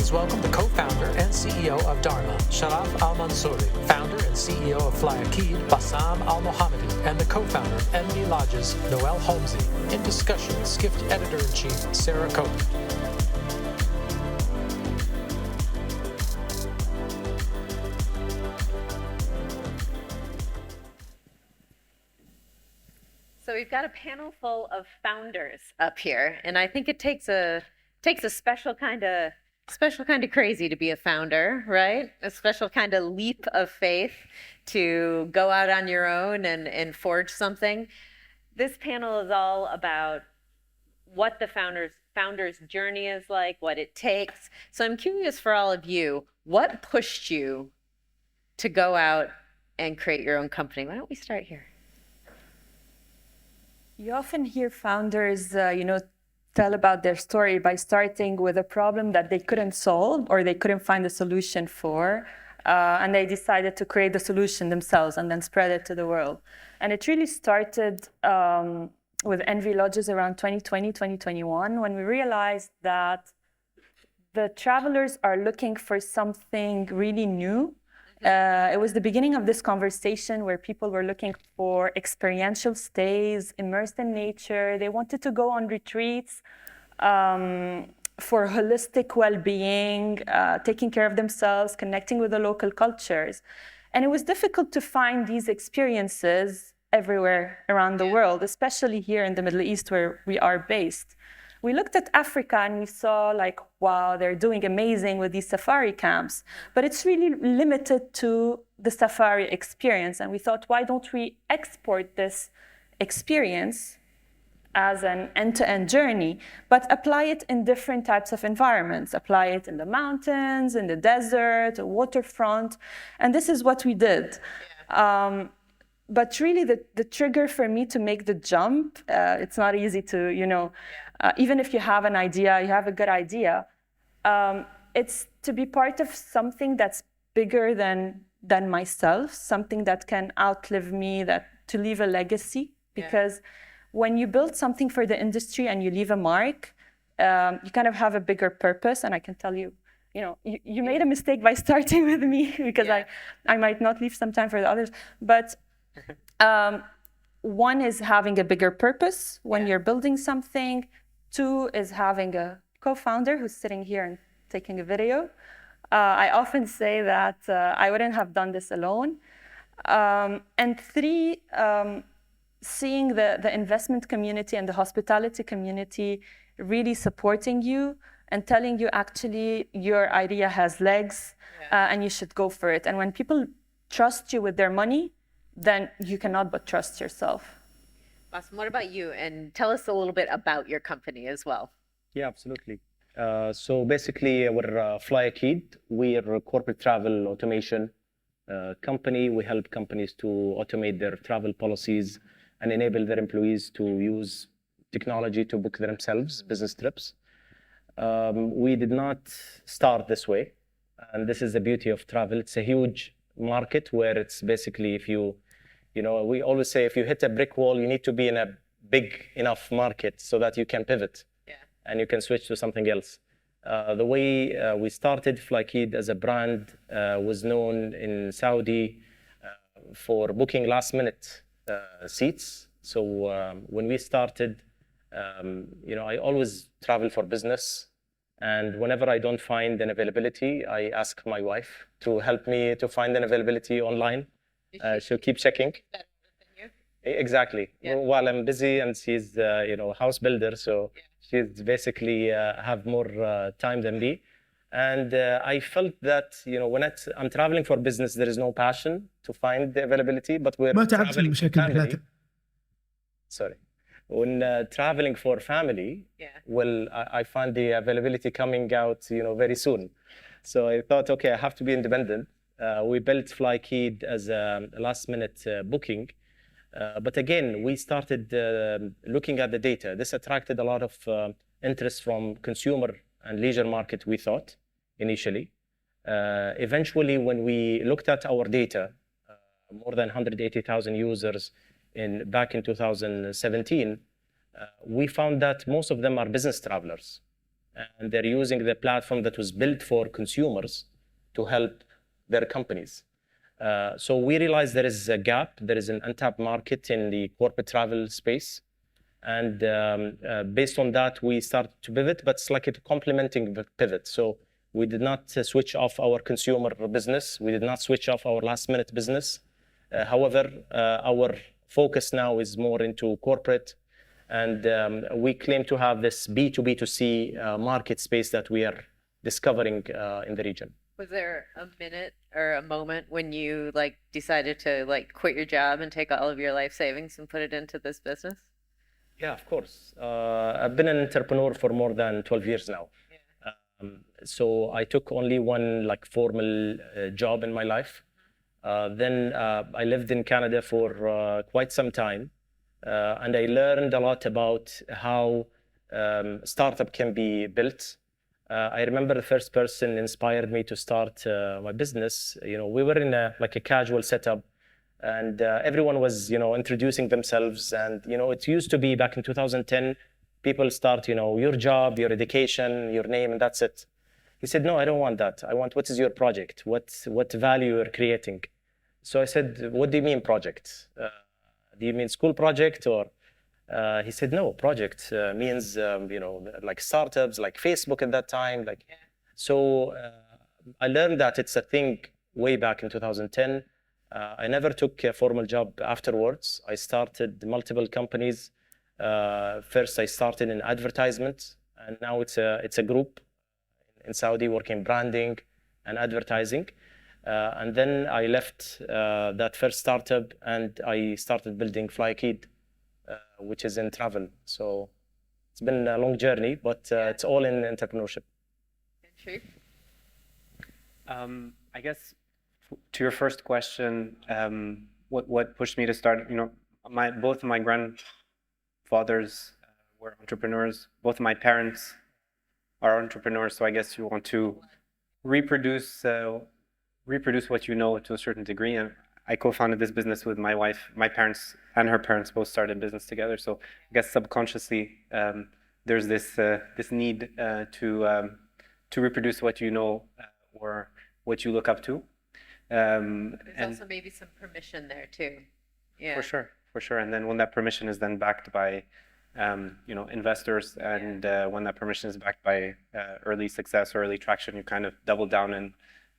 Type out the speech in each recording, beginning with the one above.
Please welcome the co-founder and CEO of Dharma, Charaf El Mansouri, founder and CEO of FlyAkeed, Bassam Almohammadi, and the co-founder of ENVI Lodges, Noelle Homsy, in discussion with Skift Editor-in-Chief, Sarah Kopit. So we've got a panel full of founders up here, and I think it takes a special kind of crazy to be a founder, right? A special kind of leap of faith to go out on your own and forge something. This panel is all about what the founder's journey is like, what it takes. So I'm curious for all of you, what pushed you to go out and create your own company? Why don't we start here? You often hear founders, tell about their story by starting with a problem that they couldn't solve or they couldn't find a solution for, and they decided to create the solution themselves and then spread it to the world. And it really started with ENVI Lodges around 2020, 2021, when we realized that the travelers are looking for something really new. It was the beginning of this conversation where people were looking for experiential stays, immersed in nature. They wanted to go on retreats for holistic well-being, taking care of themselves, connecting with the local cultures. And it was difficult to find these experiences everywhere around the world, especially here in the Middle East where we are based. We looked at Africa and we saw like, wow, they're doing amazing with these safari camps, but it's really limited to the safari experience. And we thought, why don't we export this experience as an end-to-end journey, but apply it in different types of environments, apply it in the mountains, in the desert, a waterfront. And this is what we did. But really the trigger for me to make the jump, it's not easy to, even if you have an idea, you have a good idea, it's to be part of something that's bigger than myself, something that can outlive me, to leave a legacy. Because when you build something for the industry and you leave a mark, you kind of have a bigger purpose. And I can tell you, you made a mistake by starting with me because I might not leave some time for the others. But one is having a bigger purpose when you're building something. Two is having a co-founder who's sitting here and taking a video. I often say that I wouldn't have done this alone. And three, seeing the investment community and the hospitality community really supporting you and telling you actually your idea has legs and you should go for it. And when people trust you with their money, then you cannot but trust yourself. Bassam, what about you? And tell us a little bit about your company as well. Yeah, absolutely. So basically, we're FlyAkeed. We're a corporate travel automation company. We help companies to automate their travel policies and enable their employees to use technology to book themselves business trips. We did not start this way. And this is the beauty of travel. It's a huge market where it's basically we always say if you hit a brick wall, you need to be in a big enough market so that you can pivot and you can switch to something else. The way we started FlyAkeed as a brand was known in Saudi for booking last minute seats. So when we started, I always travel for business. And whenever I don't find an availability, I ask my wife to help me to find an availability online. She'll keep checking. Better than you. Exactly. While I'm busy, and she's, a house builder, so she's basically have more time than me. And I felt that, when I'm traveling for business, there is no passion to find the availability, but we're traveling for family. Sorry. When traveling for family, well, I find the availability coming out, very soon. So I thought, okay, I have to be independent. We built FlyAkeed as a last-minute booking. But again, we started looking at the data. This attracted a lot of interest from consumer and leisure market, we thought, initially. Eventually, when we looked at our data, more than 180,000 users back in 2017, we found that most of them are business travelers. and they're using the platform that was built for consumers to help their companies. So we realized there is a gap, there is an untapped market in the corporate travel space. And based on that, we started to pivot, but it's like a complementing pivot. So we did not switch off our consumer business. We did not switch off our last minute business. However, our focus now is more into corporate. And we claim to have this B2B2C market space that we are discovering in the region. Was there a minute or a moment when you decided to quit your job and take all of your life savings and put it into this business? Yeah, of course. I've been an entrepreneur for more than 12 years now. Yeah. So I took only one formal job in my life. Then I lived in Canada for quite some time. And I learned a lot about how startup can be built. I remember the first person inspired me to start my business. We were in a casual setup, and everyone was introducing themselves. And it used to be back in 2010, people start your job, your education, your name, and that's it. He said, no, I don't want that. I want, what is your project? What value you're creating? So I said, what do you mean project? Do you mean school project? Or he said, no, project means startups, like Facebook at that time. So I learned that it's a thing way back in 2010. I never took a formal job afterwards. I started multiple companies. First, I started in advertisement, and now it's a group in Saudi working branding and advertising. And then I left that first startup, and I started building FlyAkeed, which is in travel. So it's been a long journey, but it's all in entrepreneurship. I guess to your first question, what pushed me to start? Both of my grandfathers were entrepreneurs. Both of my parents are entrepreneurs. So I guess you want to reproduce what you know to a certain degree. And I co-founded this business with my wife. My parents and her parents both started business together. So I guess subconsciously there's this need to reproduce what you know or what you look up to. There's also maybe some permission there too. Yeah. For sure. And then when that permission is then backed by investors, and when that permission is backed by early success or early traction, you kind of double down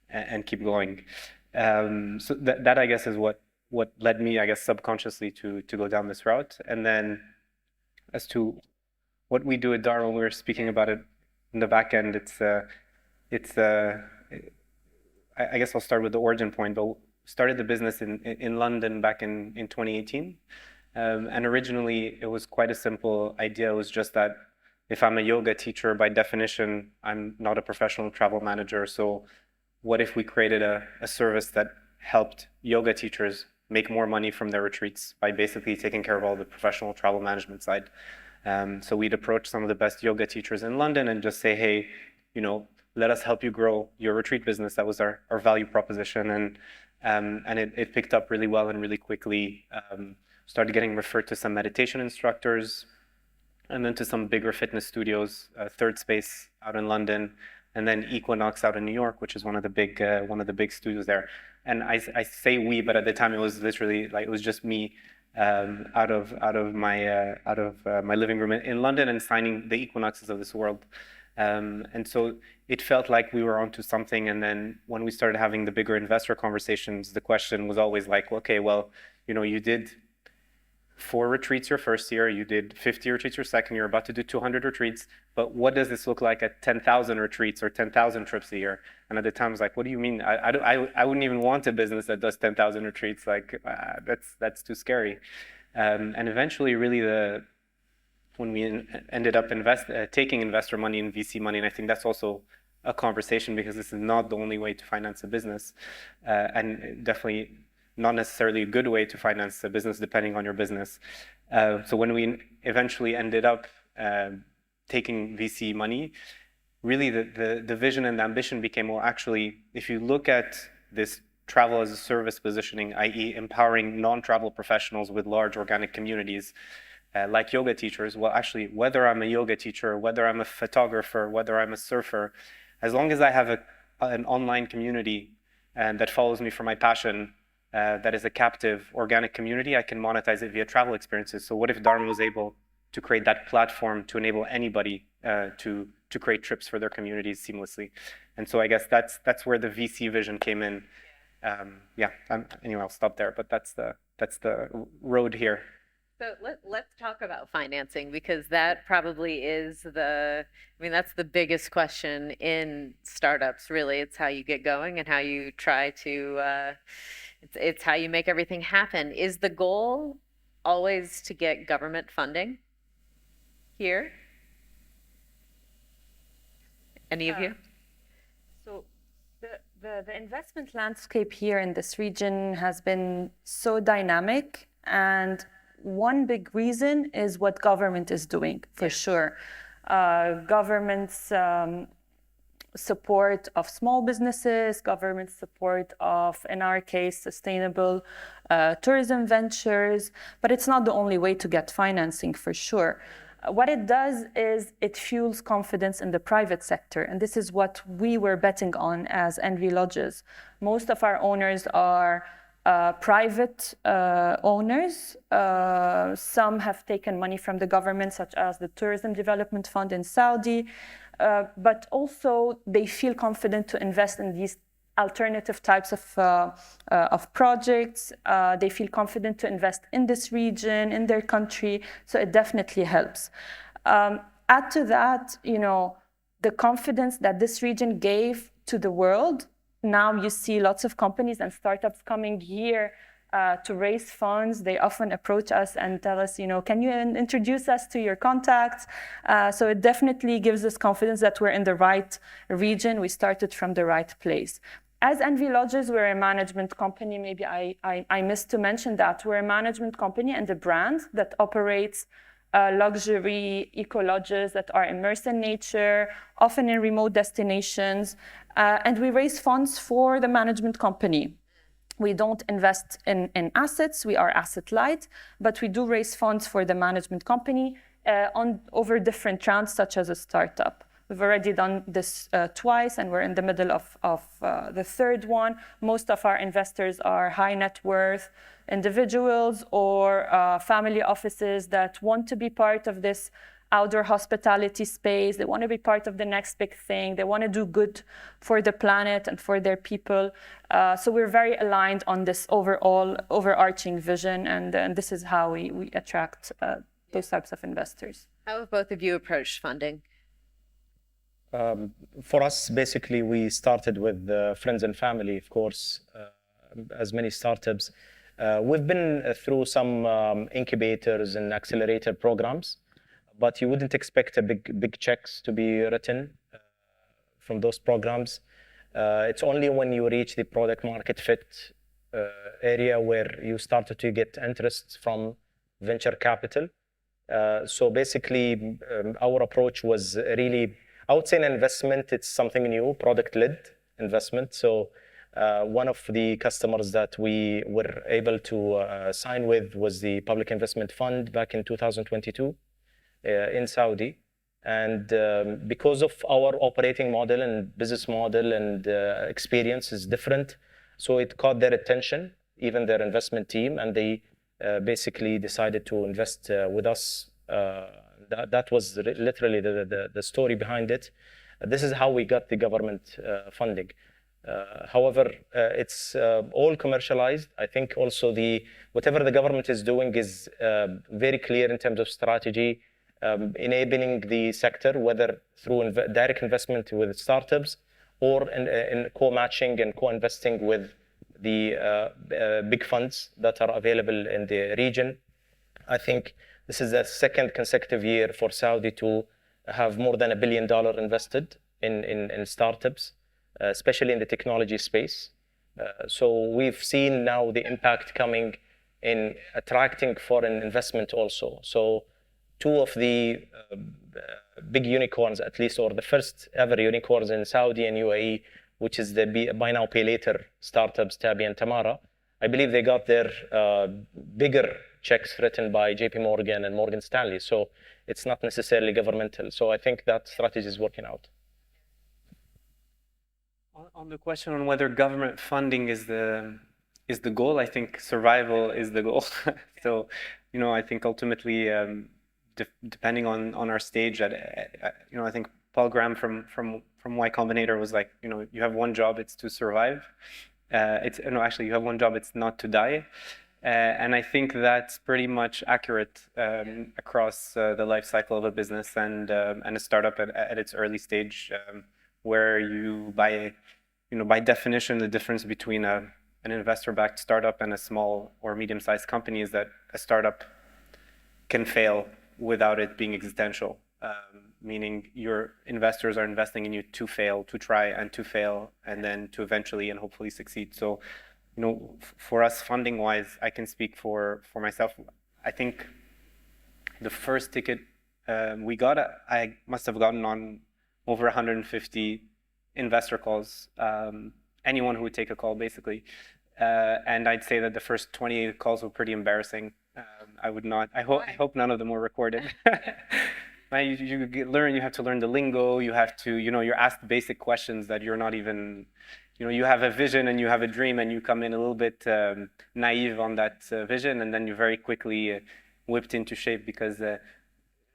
and keep going. So that I guess is what led me, I guess, subconsciously to go down this route. And then as to what we do at Dharma, we were speaking about it in the back end. I guess I'll start with the origin point, but started the business in London back in 2018. And originally it was quite a simple idea. It was just that if I'm a yoga teacher, by definition, I'm not a professional travel manager. So what if we created a service that helped yoga teachers make more money from their retreats by basically taking care of all the professional travel management side? So we'd approach some of the best yoga teachers in London and just say, hey, let us help you grow your retreat business. That was our value proposition. And it picked up really well and really quickly. Started getting referred to some meditation instructors, and then to some bigger fitness studios, Third Space out in London, and then Equinox out in New York, which is one of the big studios there. And I say we, but at the time it was literally it was just me out of my living room in London and signing the Equinoxes of this world. And so it felt like we were onto something. And then when we started having the bigger investor conversations, the question was always okay, well, you did 4 retreats your first year, you did 50 retreats your second year, about to do 200 retreats, but what does this look like at 10,000 retreats or 10,000 trips a year? And at the time I was like, what do you mean? I wouldn't even want a business that does 10,000 retreats. That's too scary. And eventually really when we ended up taking investor money and VC money, and I think that's also a conversation, because this is not the only way to finance a business, and definitely not necessarily a good way to finance a business depending on your business. So when we eventually ended up taking VC money, really the vision and the ambition became, well, actually, if you look at this travel as a service positioning, i.e. empowering non-travel professionals with large organic communities, like yoga teachers. Well, actually, whether I'm a yoga teacher, whether I'm a photographer, whether I'm a surfer, as long as I have an online community that follows me for my passion, that is a captive, organic community, I can monetize it via travel experiences. So what if Dharma was able to create that platform to enable anybody to create trips for their communities seamlessly? And so I guess that's where the VC vision came in. Anyway, I'll stop there, but that's the road here. So let's talk about financing, because that probably is that's the biggest question in startups, really. It's how you get going and how you try to, it's how you make everything happen. Is the goal always to get government funding here? Any of you? So the investment landscape here in this region has been so dynamic, and one big reason is what government is doing, for sure. Government's support of small businesses, government support of, in our case, sustainable tourism ventures, but it's not the only way to get financing, for sure. What it does is it fuels confidence in the private sector, and this is what we were betting on as ENVI Lodges. Most of our owners are private owners. Some have taken money from the government, such as the Tourism Development Fund in Saudi, but also they feel confident to invest in these alternative types of projects. They feel confident to invest in this region, in their country, so it definitely helps. Add to that, the confidence that this region gave to the world. Now you see lots of companies and startups coming here to raise funds. They often approach us and tell us, can you introduce us to your contacts? So it definitely gives us confidence that we're in the right region. We started from the right place. As ENVI Lodges, we're a management company. Maybe I missed to mention that. We're a management company and a brand that operates luxury eco-lodges that are immersed in nature, often in remote destinations. And we raise funds for the management company. We don't invest in assets. We are asset light, but we do raise funds for the management company over different rounds, such as a startup. We've already done this twice, and we're in the middle of the third one. Most of our investors are high net worth individuals or family offices that want to be part of this outdoor hospitality space. They want to be part of the next big thing. They want to do good for the planet and for their people. So we're very aligned on this overarching vision, and this is how we attract those types of investors. How have both of you approached funding? For us, basically, we started with friends and family, of course, as many startups. We've been through some incubators and accelerator programs, but you wouldn't expect a big checks to be written from those programs. It's only when you reach the product market fit area where you started to get interest from venture capital. So basically, our approach was really, I would say, an investment. It's something new, product-led investment. So one of the customers that we were able to sign with was the Public Investment Fund back in 2022 in Saudi. And because of our operating model and business model and experience is different, so it caught their attention, even their investment team, and they basically decided to invest with us. That was literally the story behind it. This is how we got the government funding. However, it's all commercialized. I think also whatever the government is doing is very clear in terms of strategy, enabling the sector, whether through direct investment with startups or in co-matching and co-investing with the big funds that are available in the region. I think this is the second consecutive year for Saudi to have more than $1 billion invested in startups, especially in the technology space. So we've seen now the impact coming in attracting foreign investment also. So two of the big unicorns, at least, or the first ever unicorns in Saudi and UAE, which is the buy now, pay later startups, Tabi and Tamara, I believe they got their bigger checks written by JP Morgan and Morgan Stanley. So it's not necessarily governmental. So I think that strategy is working out. On the question on whether government funding is the goal, I think survival is the goal. So, I think ultimately, depending on our stage, I think Paul Graham from Y Combinator was like, you have one job, it's to survive. Actually, you have one job, it's not to die. And I think that's pretty much accurate across the life cycle of a business and a startup at its early stage, where you, by definition, the difference between an investor-backed startup and a small or medium-sized company is that a startup can fail without it being existential, meaning your investors are investing in you to fail, to try and to fail, and then to eventually and hopefully succeed. So, for us, funding-wise, I can speak for myself. I think the first ticket we got, I must have gotten on over 150 investor calls, anyone who would take a call, basically. And I'd say that the first 28 calls were pretty embarrassing. I hope none of them were recorded. You have to learn the lingo, you have to, you're asked basic questions that you're not even, you have a vision and you have a dream and you come in a little bit naive on that vision, and then you're very quickly whipped into shape because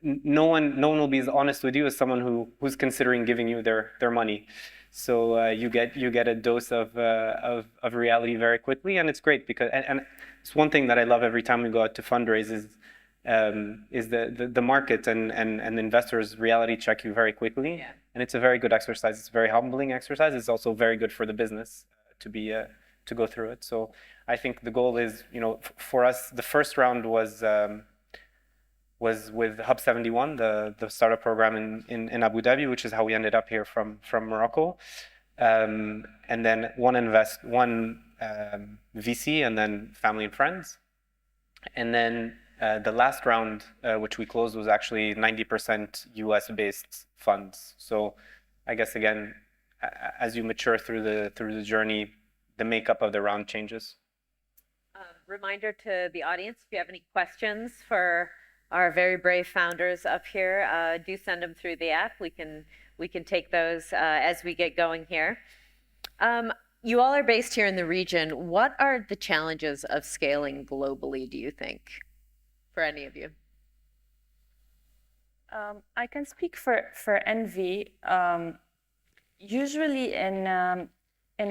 no one will be as honest with you as someone who's considering giving you their money. So you get a dose of reality very quickly, and it's great because and it's one thing that I love every time we go out to fundraise is the market and investors reality check you very quickly, and it's a very good exercise. It's a very humbling exercise. It's also very good for the business to go through it. So I think the goal is, for us, the first round was with Hub 71, the startup program in Abu Dhabi, which is how we ended up here from Morocco, and then one VC, and then family and friends, and then the last round, which we closed, was actually 90% US-based funds. So I guess again, as you mature through the journey, the makeup of the round changes. Reminder to the audience: if you have any questions for our very brave founders up here, do send them through the app. We can take those as we get going here. You all are based here in the region. What are the challenges of scaling globally, do you think, for any of you? I can speak for ENVI. Usually in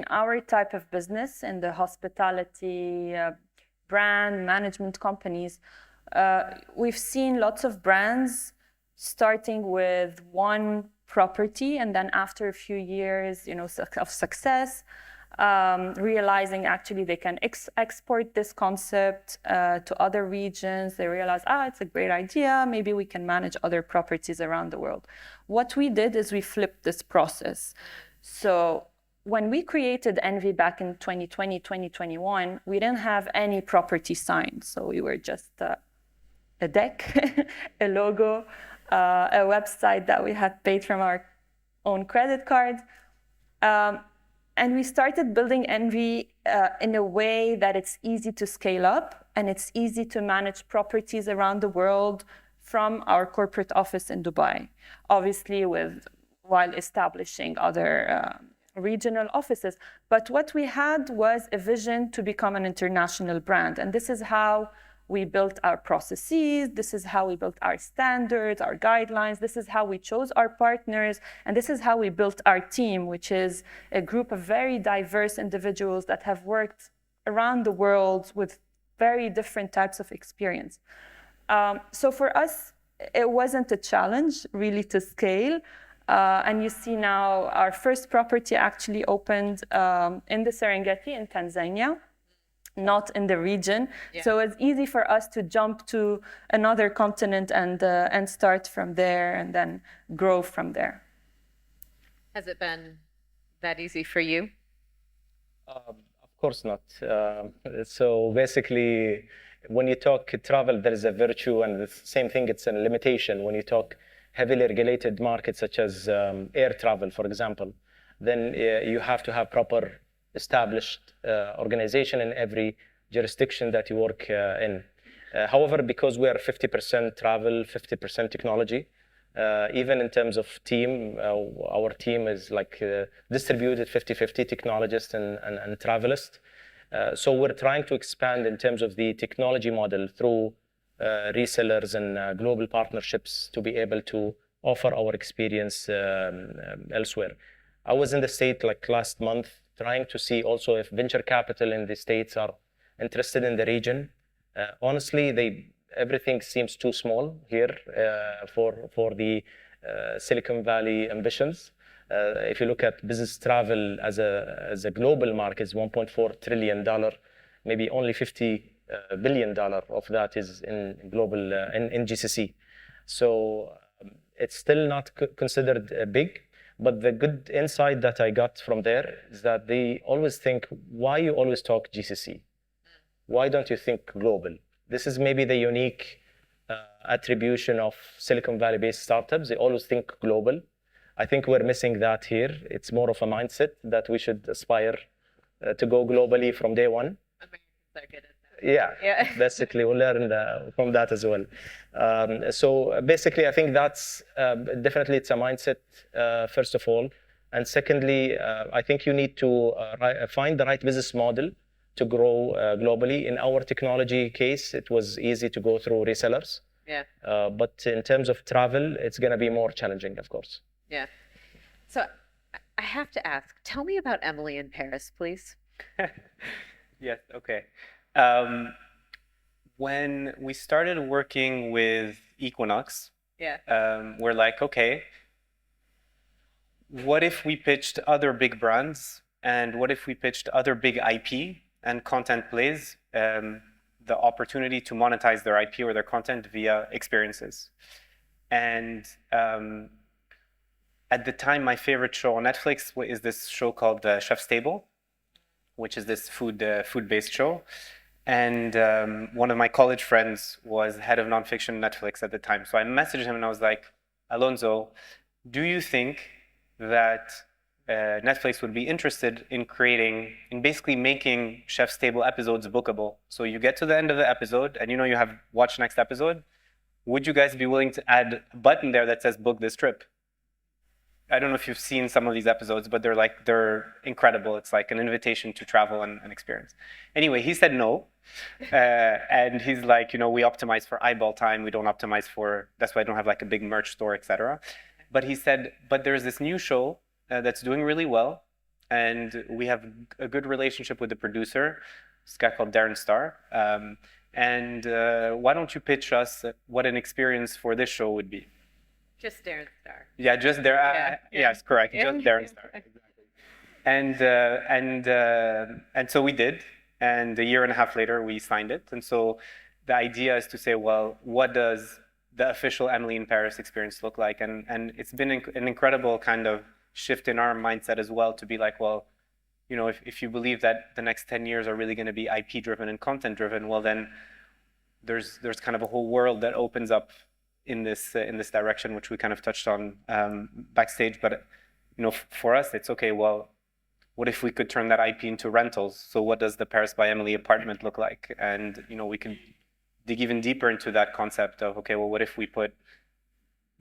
our type of business, in the hospitality, brand management companies, we've seen lots of brands starting with one property, and then after a few years, of success, realizing actually they can export this concept to other regions. They realize, it's a great idea. Maybe we can manage other properties around the world. What we did is we flipped this process. So when we created ENVI back in 2020, 2021, we didn't have any property signed. So we were just a deck, a logo, a website that we had paid from our own credit card. And we started building ENVI in a way that it's easy to scale up and it's easy to manage properties around the world from our corporate office in Dubai, obviously while establishing other regional offices. But what we had was a vision to become an international brand. And this is how we built our processes, this is how we built our standards, our guidelines, this is how we chose our partners, and this is how we built our team, which is a group of very diverse individuals that have worked around the world with very different types of experience. So for us, it wasn't a challenge really to scale. And you see now our first property actually opened in the Serengeti in Tanzania, not in the region. Yeah. So it's easy for us to jump to another continent and start from there and then grow from there. Has it been that easy for you? Of course not. So basically, when you talk travel, there is a virtue, and the same thing, it's a limitation. When you talk heavily regulated markets such as air travel, for example, then you have to have proper established organization in every jurisdiction that you work in. However, because we are 50% travel, 50% technology, even in terms of team, our team is like distributed 50-50 technologists and travelists. So we're trying to expand in terms of the technology model through resellers and global partnerships to be able to offer our experience elsewhere. I was in the States like last month trying to see also if venture capital in the States are interested in the region. Honestly, everything seems too small here for the Silicon Valley ambitions. If you look at business travel as a global market, it's $1.4 trillion. Maybe only $50 billion of that is in global in GCC. So it's still not considered big. But the good insight that I got from there is that they always think, why you always talk GCC? Why don't you think global? This is maybe the unique attribution of Silicon Valley-based startups. They always think global. I think we're missing that here. It's more of a mindset that we should aspire to go globally from day one. Americans are good at that. Yeah. Basically, we'll learn from that as well. So basically, I think that's definitely it's a mindset, first of all. And secondly, I think you need to find the right business model to grow globally. In our technology case, it was easy to go through resellers. Yeah. But in terms of travel, it's going to be more challenging, of course. Yeah. So I have to ask, tell me about Emily in Paris, please. Yes, okay. When we started working with Equinox, we're like, okay, what if we pitched other big brands, and what if we pitched other big IP and content plays the opportunity to monetize their IP or their content via experiences? And at the time, my favorite show on Netflix is this show called Chef's Table, which is this food-based show. And one of my college friends was head of nonfiction Netflix at the time. So I messaged him and I was like, Alonso, do you think that Netflix would be interested in basically making Chef's Table episodes bookable? So you get to the end of the episode and you know you have watch next episode. Would you guys be willing to add a button there that says book this trip? I don't know if you've seen some of these episodes, but they're incredible. It's like an invitation to travel and experience. Anyway, he said no. And he's like, we optimize for eyeball time. We don't optimize that's why I don't have like a big merch store, etc. But he said, but there's this new show that's doing really well. And we have a good relationship with the producer, this guy called Darren Star. And why don't you pitch us what an experience for this show would be? Just Darren Star. Yeah, just there. Yes, correct. Yeah. Just Darren Star. Exactly. And so we did, and a year and a half later we signed it. And so the idea is to say, well, what does the official Emily in Paris experience look like? And it's been an incredible kind of shift in our mindset as well to be like, well, if you believe that the next 10 years are really going to be IP driven and content driven, well then there's kind of a whole world that opens up in this direction, which we kind of touched on backstage. But for us, it's okay. Well, what if we could turn that IP into rentals? So what does the Paris by Emily apartment look like? And we could dig even deeper into that concept of, okay, well, what if we put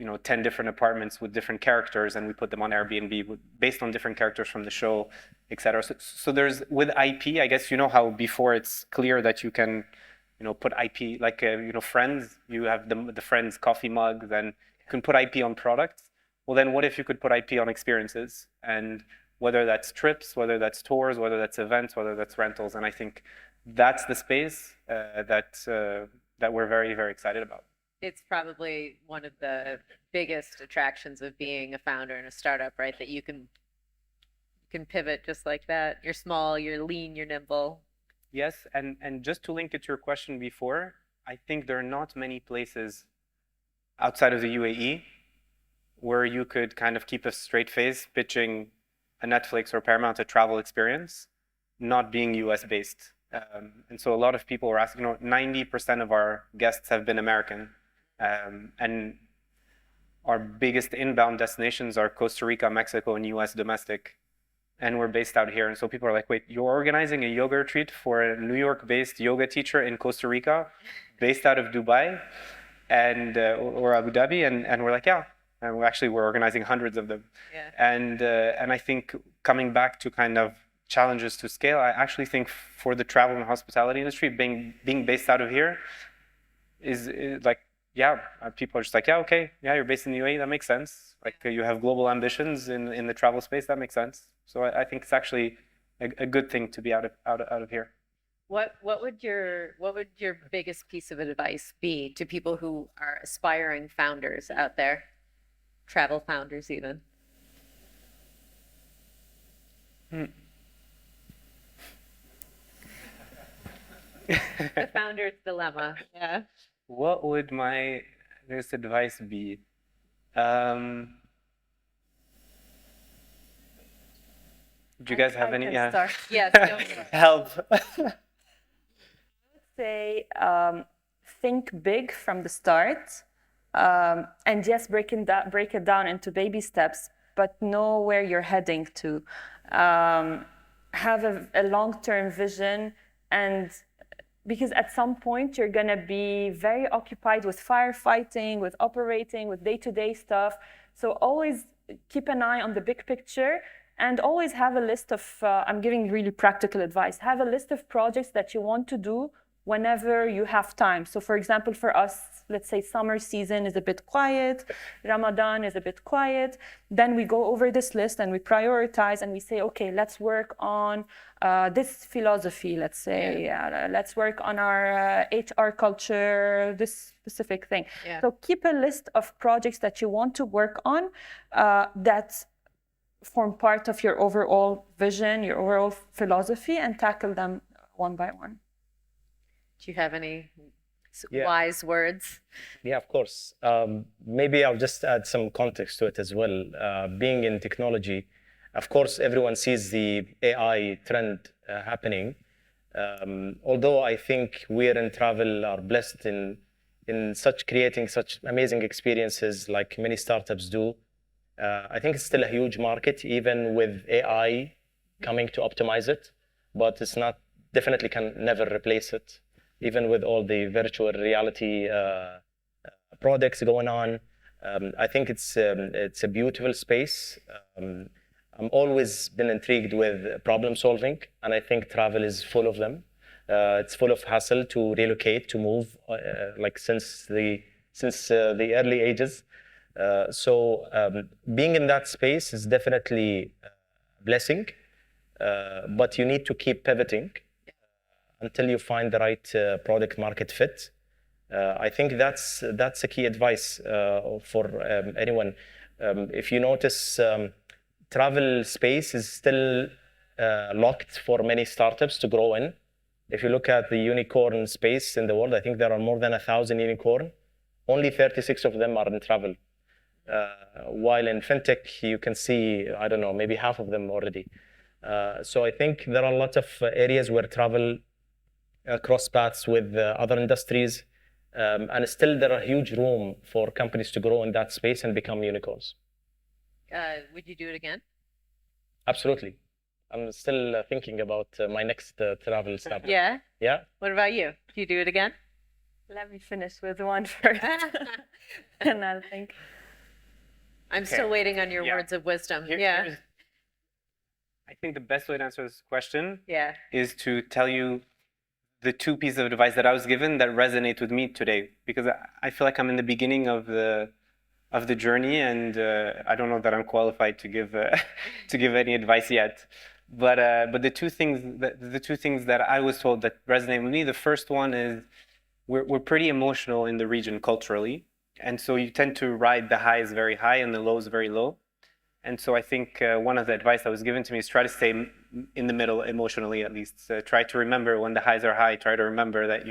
10 different apartments with different characters and we put them on Airbnb based on different characters from the show, etc. So there's with IP, I guess how before it's clear that you can put IP, like, Friends, you have the Friends coffee mug, then you can put IP on products. Well, then what if you could put IP on experiences? And whether that's trips, whether that's tours, whether that's events, whether that's rentals. And I think that's the space that we're very, very excited about. It's probably one of the biggest attractions of being a founder in a startup, right? That you can pivot just like that. You're small, you're lean, you're nimble. Yes, and just to link it to your question before, I think there are not many places outside of the UAE where you could kind of keep a straight face pitching a Netflix or Paramount a travel experience, not being US based. And so a lot of people were asking, 90% of our guests have been American. And our biggest inbound destinations are Costa Rica, Mexico, and US domestic. and we're based out here. And so people are like, wait, you're organizing a yoga retreat for a New York-based yoga teacher in Costa Rica, based out of Dubai and or Abu Dhabi? And we're like, yeah. And we're organizing hundreds of them. Yeah. And I think coming back to kind of challenges to scale, I actually think for the travel and hospitality industry, being based out of here is like, yeah, people are just like, yeah, okay, yeah, you're based in the UAE, that makes sense. Like you have global ambitions in the travel space, that makes sense. So I think it's actually a good thing to be out of here. What would your biggest piece of advice be to people who are aspiring founders out there, travel founders even? The founder's dilemma. Yeah. What would my biggest advice be? Do you guys have any? can start. Yes. Go for it. Help. Say, think big from the start, and yes, break it down into baby steps, but know where you're heading to. Have a long-term vision, and because at some point you're gonna be very occupied with firefighting, with operating, with day-to-day stuff. So always keep an eye on the big picture. And always have a list of, I'm giving really practical advice, have a list of projects that you want to do whenever you have time. So for example, for us, let's say summer season is a bit quiet, Ramadan is a bit quiet. Then we go over this list and we prioritize and we say, okay, let's work on this philosophy, let's say, let's work on our HR culture, this specific thing. Yeah. So keep a list of projects that you want to work on that form part of your overall vision, your overall philosophy, and tackle them one by one. Do you have any Yeah. wise words? Yeah, of course. Maybe I'll just add some context to it as well. Being in technology, of course, everyone sees the AI trend happening. Although I think we in travel are blessed in creating such amazing experiences like many startups do. I think it's still a huge market, even with AI coming to optimize it, but it's not, definitely can never replace it, even with all the virtual reality products going on. I think it's a beautiful space. I'm always been intrigued with problem solving, and I think travel is full of them. It's full of hassle to relocate, to move, like since the early ages. So being in that space is definitely a blessing, but you need to keep pivoting until you find the right product market fit. I think that's a key advice for anyone. If you notice, travel space is still locked for many startups to grow in. If you look at the unicorn space in the world, I think there are more than 1,000 unicorn. Only 36 of them are in travel. While in fintech, you can see, I don't know, maybe half of them already. So I think there are a lot of areas where travel cross paths with other industries, and still there are huge room for companies to grow in that space and become unicorns. Would you do it again? Absolutely. I'm still thinking about my next travel step. Yeah? Yeah. What about you? Do you do it again? Let me finish with one first, and I'll think. I'm still waiting on your words of wisdom. Here's- I think the best way to answer this question Yeah. is to tell you the two pieces of advice that I was given that resonate with me today, because I feel like I'm in the beginning of the journey, and I don't know that I'm qualified to give to give any advice yet. But the two things that I was told that resonate with me, the first one is we're pretty emotional in the region culturally, and so you tend to ride the highs very high and the lows very low. And so I think one of the advice that was given to me is try to stay in the middle emotionally, at least. Try to remember when the highs are high. Try to remember that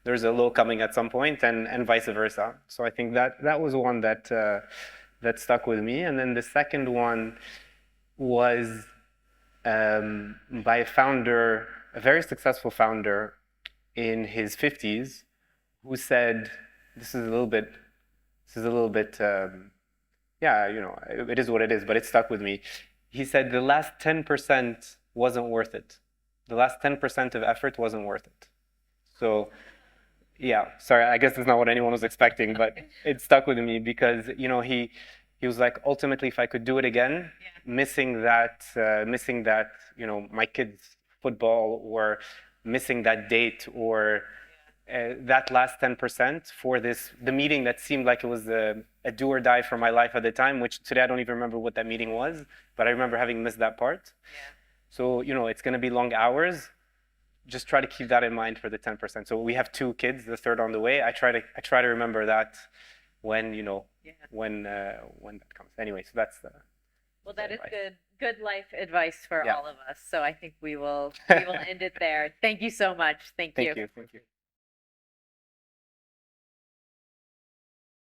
there's a low coming at some point, and vice versa. So I think that was one that stuck with me. And then the second one was by a founder, a very successful founder in his 50s, who said, "This is a little bit." Yeah, it is what it is, but it stuck with me. he said the last 10% wasn't worth it. The last 10% of effort wasn't worth it. So yeah, sorry, I guess that's not what anyone was expecting, but it stuck with me because, you know, he was like, ultimately, if I could do it again, missing that, you know, my kids' football, or missing that date, or that last 10% for the meeting that seemed like it was a do or die for my life at the time, which today I don't even remember what that meeting was, but I remember having missed that part. Yeah. So, you know, it's going to be long hours. Just try to keep that in mind for the 10%. So we have 2 kids, the third on the way. I try to remember that when, you know, when that comes. Anyway, so that's the. Well, that is good life advice for all of us. So I think we will end it there. Thank you so much. Thank you. Thank you.